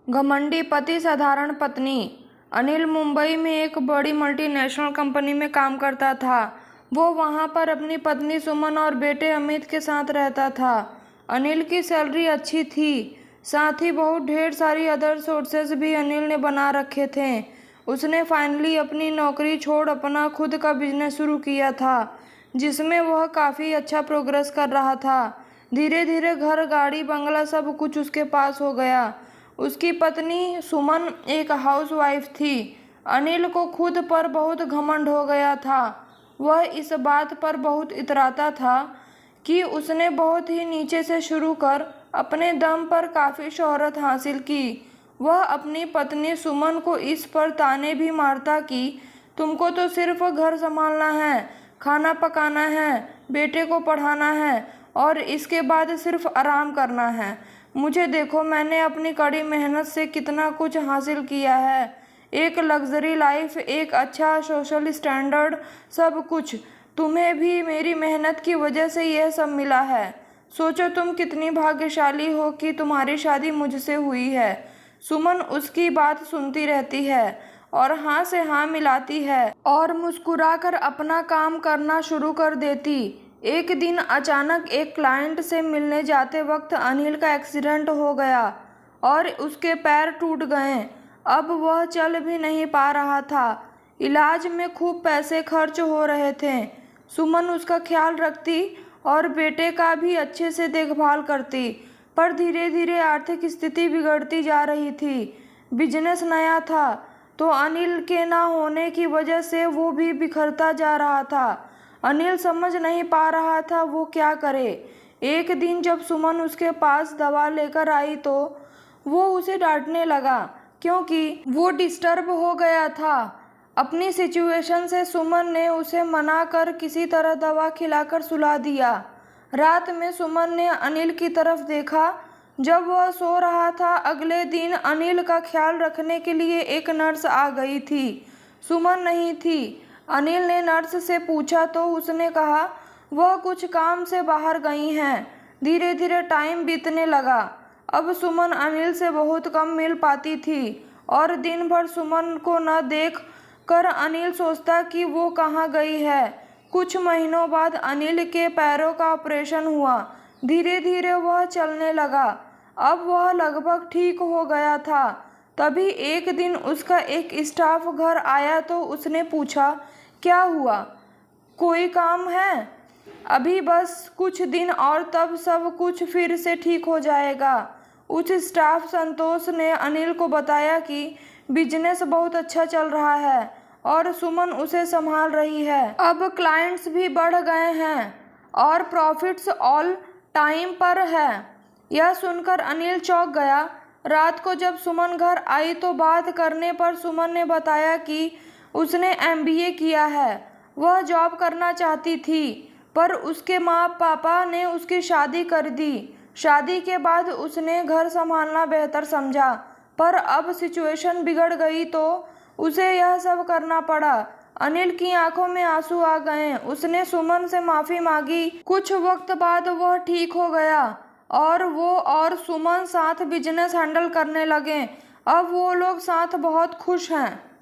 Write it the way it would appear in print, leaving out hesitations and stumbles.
घमंडी पति साधारण पत्नी। अनिल मुंबई में एक बड़ी मल्टीनेशनल कंपनी में काम करता था। वो वहां पर अपनी पत्नी सुमन और बेटे अमित के साथ रहता था। अनिल की सैलरी अच्छी थी, साथ ही बहुत ढेर सारी अदर सोर्सेज भी अनिल ने बना रखे थे। उसने फाइनली अपनी नौकरी छोड़ अपना खुद का बिजनेस शुरू किया था, जिसमें वह काफ़ी अच्छा प्रोग्रेस कर रहा था। धीरे धीरे घर, गाड़ी, बंगला सब कुछ उसके पास हो गया। उसकी पत्नी सुमन एक हाउसवाइफ थी। अनिल को खुद पर बहुत घमंड हो गया था। वह इस बात पर बहुत इतराता था कि उसने बहुत ही नीचे से शुरू कर अपने दम पर काफ़ी शोहरत हासिल की। वह अपनी पत्नी सुमन को इस पर ताने भी मारता कि तुमको तो सिर्फ घर संभालना है, खाना पकाना है, बेटे को पढ़ाना है और इसके बाद सिर्फ आराम करना है। मुझे देखो, मैंने अपनी कड़ी मेहनत से कितना कुछ हासिल किया है। एक लग्जरी लाइफ, एक अच्छा सोशल स्टैंडर्ड, सब कुछ। तुम्हें भी मेरी मेहनत की वजह से यह सब मिला है। सोचो तुम कितनी भाग्यशाली हो कि तुम्हारी शादी मुझसे हुई है। सुमन उसकी बात सुनती रहती है और हाँ से हाँ मिलाती है और मुस्कुराकर अपना काम करना शुरू कर देती। एक दिन अचानक एक क्लाइंट से मिलने जाते वक्त अनिल का एक्सीडेंट हो गया और उसके पैर टूट गए। अब वह चल भी नहीं पा रहा था। इलाज में खूब पैसे खर्च हो रहे थे। सुमन उसका ख्याल रखती और बेटे का भी अच्छे से देखभाल करती, पर धीरे धीरे आर्थिक स्थिति बिगड़ती जा रही थी। बिजनेस नया था तो अनिल के ना होने की वजह से वो भी बिखरता जा रहा था। अनिल समझ नहीं पा रहा था वो क्या करे। एक दिन जब सुमन उसके पास दवा लेकर आई तो वो उसे डांटने लगा, क्योंकि वो डिस्टर्ब हो गया था अपनी सिचुएशन से। सुमन ने उसे मना कर किसी तरह दवा खिलाकर सुला दिया। रात में सुमन ने अनिल की तरफ देखा जब वह सो रहा था। अगले दिन अनिल का ख्याल रखने के लिए एक नर्स आ गई थी। सुमन नहीं थी। अनिल ने नर्स से पूछा तो उसने कहा वह कुछ काम से बाहर गई हैं। धीरे धीरे टाइम बीतने लगा। अब सुमन अनिल से बहुत कम मिल पाती थी और दिन भर सुमन को न देख कर अनिल सोचता कि वो कहाँ गई है। कुछ महीनों बाद अनिल के पैरों का ऑपरेशन हुआ। धीरे धीरे वह चलने लगा। अब वह लगभग ठीक हो गया था। तभी एक दिन उसका एक स्टाफ घर आया तो उसने पूछा, क्या हुआ, कोई काम है? अभी बस कुछ दिन और तब सब कुछ फिर से ठीक हो जाएगा। उस स्टाफ संतोष ने अनिल को बताया कि बिजनेस बहुत अच्छा चल रहा है और सुमन उसे संभाल रही है। अब क्लाइंट्स भी बढ़ गए हैं और प्रॉफिट्स ऑल टाइम पर है। यह सुनकर अनिल चौंक गया। रात को जब सुमन घर आई तो बात करने पर सुमन ने बताया कि उसने MBA किया है। वह जॉब करना चाहती थी, पर उसके माँ पापा ने उसकी शादी कर दी। शादी के बाद उसने घर संभालना बेहतर समझा, पर अब सिचुएशन बिगड़ गई तो उसे यह सब करना पड़ा। अनिल की आंखों में आंसू आ गए। उसने सुमन से माफ़ी मांगी। कुछ वक्त बाद वह ठीक हो गया और वो और सुमन साथ बिजनेस हैंडल करने लगे। अब वो लोग साथ बहुत खुश हैं।